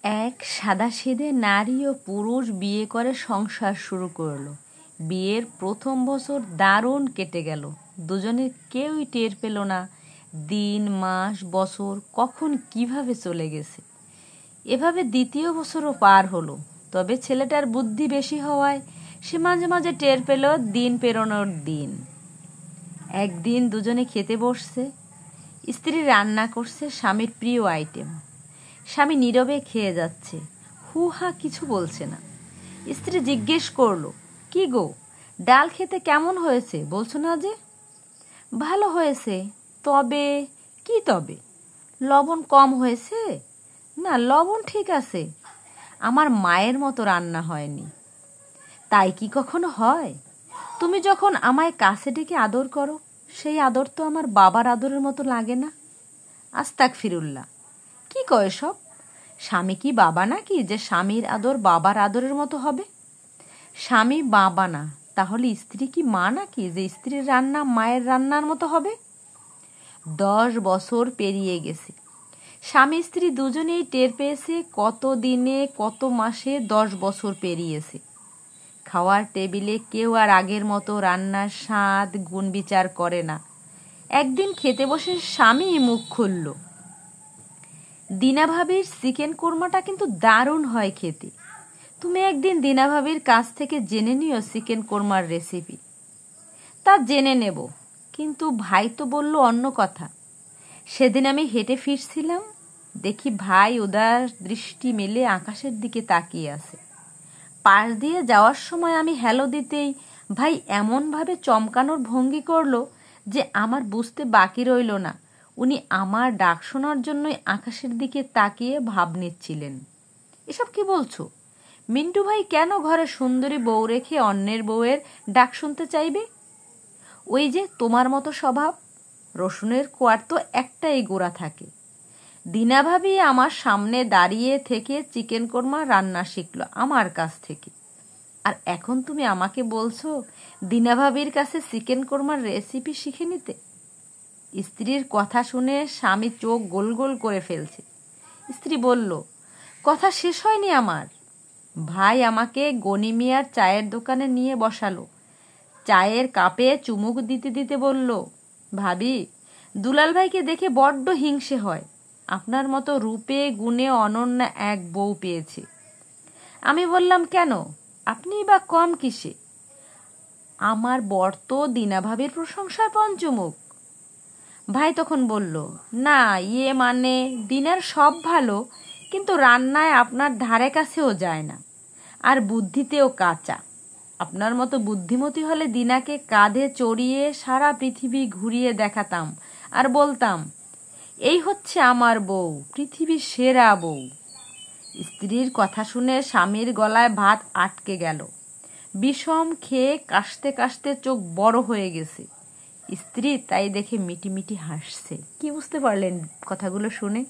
এক সাদাসিধে নারী ও পুরুষ বিয়ে করে সংসার শুরু করলো। বিয়ের প্রথম বছর দারুণ কেটে গেল। দুজনের কেউই টের পেল না দিন, মাস, বছর কখন কিভাবে চলে গেছে। এভাবে দ্বিতীয় বছরও পার হলো। তবে ছেলেটার বুদ্ধি বেশি হওয়ায় সে মাঝে মাঝে টের পেল দিন পেরোনোর দিন। একদিন দুজনে খেতে বসছে। স্ত্রী রান্না করছে স্বামীর প্রিয় আইটেম। স্বামী নীরবে খেয়ে যাচ্ছে, হু হা কিছু বলছে না। স্ত্রী জিজ্ঞেস করলো, কি গো, ডাল খেতে কেমন হয়েছে বলছো না যে? ভালো হয়েছে। তবে কি তবে? লবণ কম হয়েছে? না, লবণ ঠিক আছে। আমার মায়ের মতো রান্না হয়নি। তাই কি কখনো হয়? তুমি যখন আমায় কাছে ডেকে আদর করো, সেই আদর তো আমার বাবার আদরের মতো লাগে না। আস্তাগফিরুল্লাহ, কি কয় সব? স্বামী কি বাবা নাকি যে স্বামীর আদর বাবার আদরের মতো হবে? স্বামী বাবা না, তাহলে স্ত্রী কি মা নাকি যে স্ত্রীর রান্না মায়ের রান্নার মতো হবে? 10 বছর পেরিয়ে গেছে। স্বামী স্ত্রী দুজনেই টের পেয়েছে কত দিনে কত মাসে 10 বছর পেরিয়েছে। খাওয়ার টেবিলে কেউ আর আগের মতো রান্নার স্বাদ গুণ বিচার করে না। একদিন খেতে বসে স্বামী মুখ খুলল, দিনা ভাবির চিকেন কোরমাটা কিন্তু দারুণ হয় খেতে। তুমি একদিন দিনা ভাবির কাছ থেকে জেনে নিও চিকেন কোরমার রেসিপি। তা জেনে নেব, কিন্তু ভাই তো বলল অন্য কথা। সেদিন আমি হেঁটে ফিরছিলাম, দেখি ভাই উদার দৃষ্টি মেলে আকাশের দিকে তাকিয়ে আছে। পাশ দিয়ে যাওয়ার সময় আমি হ্যালো দিতেই ভাই এমনভাবে চমকানোর ভঙ্গি করলো যে আমার বুঝতে বাকি রইল না উনি আমার ডাক শোনার জন্যই আকাশের দিকে তাকিয়ে ভাব নিচ্ছিলেন। এসব কি বলছো? মিন্টু ভাই কেন ঘরে সুন্দরী বউ রেখে অন্যের বউয়ের ডাক শুনতে চাইবে? ওই যে তোমার মতো স্বভাব। রসুনের কোয়ার তো একটাই গোড়া থাকে। দিনা ভাবি আমার সামনে দাঁড়িয়ে থেকে চিকেন কোরমা রান্না শিখলো আমার কাছ থেকে। আর এখন তুমি আমাকে বলছো দিনা ভাবির কাছে চিকেন কোরমার রেসিপি শিখে নিতে? স্ত্রীর কথা শুনে স্বামী চোখ গোল গোল করে ফেলছে। স্ত্রী বলল, কথা শেষ হয়নি আমার। ভাই আমাকে গনি মিয়ার চায়ের দোকানে নিয়ে বসালো। চায়ের কাপে চুমুক দিতে দিতে বলল, ভাবি, দুলাল ভাইকে দেখে বড্ড হিংসে হয়। আপনার মতো রূপে গুণে অনন্যা এক বউ পেয়েছে। আমি বললাম, কেন, আপনি বা কম কিসে? আমার বর তো দিনা ভাবির প্রশংসায় পঞ্চমুখ। ভাই তখন বলল, না, মানে দিনার সব ভালো, কিন্তু রান্নায় আপনার ধারে কাছেও যায় না, আর বুদ্ধিতেও কাঁচা। আপনার মতো বুদ্ধিমতী হলে দিনাকে কাঁধে চড়িয়ে সারা পৃথিবী ঘুরিয়ে দেখাতাম আর বলতাম, এই হচ্ছে আমার বউ, পৃথিবীর সেরা বউ। স্ত্রীর কথা শুনে স্বামীর গলায় ভাত আটকে গেল। বিষম খেয়ে কাশতে কাশতে চোখ বড় হয়ে গেছে। স্ত্রী তাই দেখে মিটি মিটি হাসছে। কি বুঝতে পারলেন কথাগুলো শুনে?